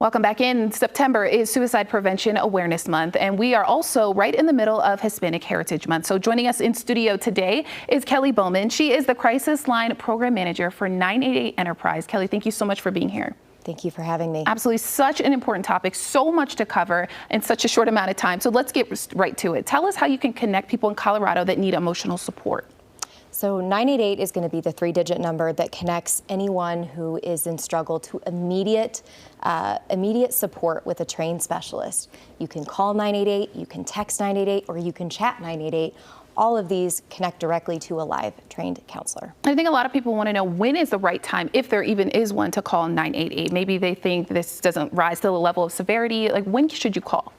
Welcome back in. September is Suicide Prevention Awareness Month, and we are also right in the middle of Hispanic Heritage Month. So joining us in studio today is Kelly Bowman. She is the Crisis Line Program Manager for 988 Enterprise. Kelly, thank you so much for being here. Thank you for having me. Absolutely. Such an important topic, so much to cover in such a short amount of time. So let's get right to it. Tell us how you can connect people in Colorado that need emotional support. So 988 is going to be the 3-digit number that connects anyone who is in struggle to immediate support with a trained specialist. You can call 988, you can text 988, or you can chat 988. All of these connect directly to a live trained counselor. I think a lot of people want to know when is the right time, if there even is one, to call 988. Maybe they think this doesn't rise to the level of severity. Like, when should you call?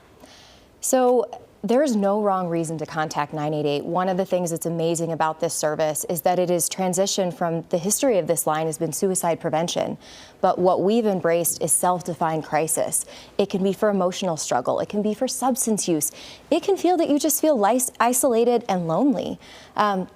So there's no wrong reason to contact 988. One of the things that's amazing about this service is that it is transitioned from the history of this line has been suicide prevention. But what we've embraced is self-defined crisis. It can be for emotional struggle. It can be for substance use. It can feel that you just feel isolated and lonely.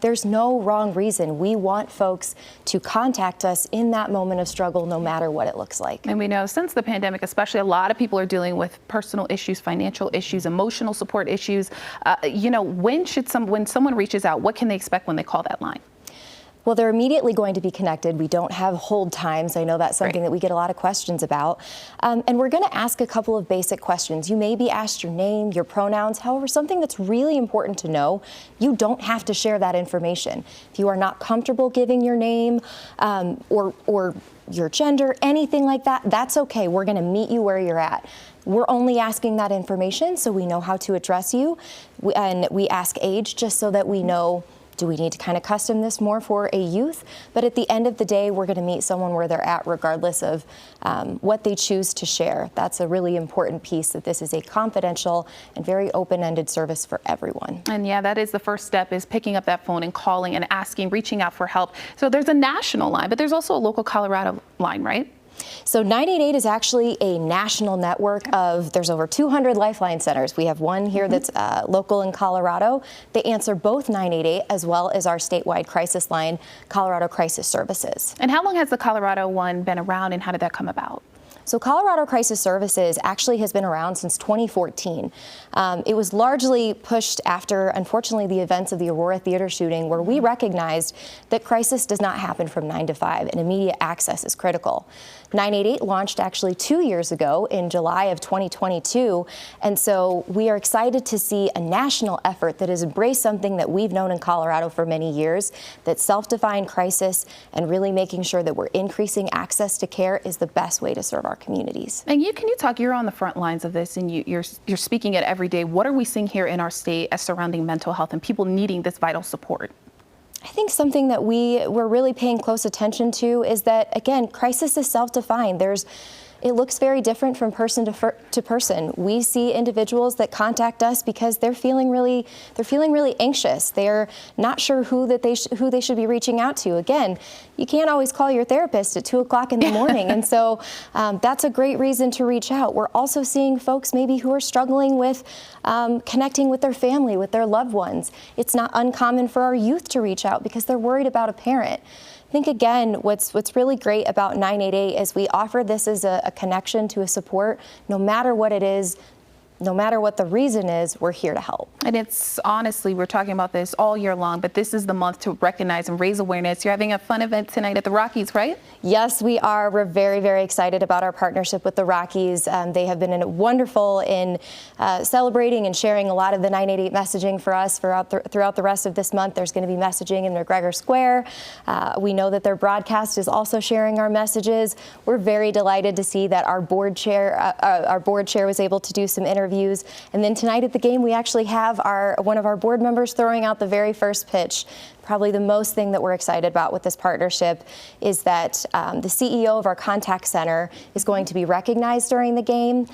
There's no wrong reason. We want folks to contact us in that moment of struggle, no matter what it looks like. And we know since the pandemic, especially, a lot of people are dealing with personal issues, financial issues, emotional support issues. When someone reaches out, what can they expect when they call that line? Well, they're immediately going to be connected. We don't have hold times. I know that's something that we get a lot of questions about. And we're going to ask a couple of basic questions. You may be asked your name, your pronouns. However, something that's really important to know, you don't have to share that information. If you are not comfortable giving your name or your gender, anything like that, that's okay. We're going to meet you where you're at. We're only asking that information so we know how to address you. And we ask age just so that we know, do we need to kind of custom this more for a youth? But at the end of the day, we're going to meet someone where they're at, regardless of what they choose to share. That's a really important piece, that this is a confidential and very open-ended service for everyone. And yeah, that is the first step, is picking up that phone and calling and asking, reaching out for help. So there's a national line, but there's also a local Colorado line, right? So 988 is actually a national network of, there's over 200 Lifeline centers. We have one here that's local in Colorado. They answer both 988 as well as our statewide crisis line, Colorado Crisis Services. And how long has the Colorado one been around, and how did that come about? So Colorado Crisis Services actually has been around since 2014. It was largely pushed after, unfortunately, the events of the Aurora Theater shooting, where we recognized that crisis does not happen from 9 to 5 and immediate access is critical. 988 launched actually 2 years ago in July of 2022. And so we are excited to see a national effort that has embraced something that we've known in Colorado for many years, that self-defined crisis and really making sure that we're increasing access to care is the best way to serve our communities. And can you talk, you're on the front lines of this, and you're speaking it every day. What are we seeing here in our state as surrounding mental health and people needing this vital support? I think something that we're really paying close attention to is that, again, crisis is self-defined. It looks very different from person to person. We see individuals that contact us because they're feeling really anxious. They're not sure who they should be reaching out to. Again, you can't always call your therapist at 2 o'clock in the morning, and so that's a great reason to reach out. We're also seeing folks maybe who are struggling with connecting with their family, with their loved ones. It's not uncommon for our youth to reach out because they're worried about a parent. I think, again, what's really great about 988 is we offer this as a connection to a support. No matter what it is, no matter what the reason is, we're here to help. And it's honestly, we're talking about this all year long, but this is the month to recognize and raise awareness. You're having a fun event tonight at the Rockies, right? Yes, we are. We're very, very excited about our partnership with the Rockies. They have been wonderful in celebrating and sharing a lot of the 988 messaging for us throughout the rest of this month. There's going to be messaging in McGregor Square. We know that their broadcast is also sharing our messages. We're very delighted to see that our board chair was able to do some interviews. And then tonight at the game, we actually have one of our board members throwing out the very first pitch. Probably the most thing that we're excited about with this partnership is that the CEO of our contact center is going to be recognized during the game,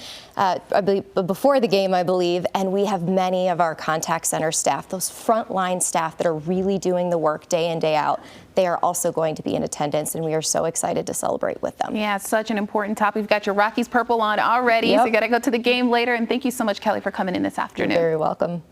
before the game, I believe, and we have many of our contact center staff, those frontline staff that are really doing the work day in, day out. They are also going to be in attendance, and we are so excited to celebrate with them. Yeah, it's such an important topic. You've got your Rockies purple on already, so you got to go to the game later. And thank you so much, Kelly, for coming in this afternoon. You're very welcome.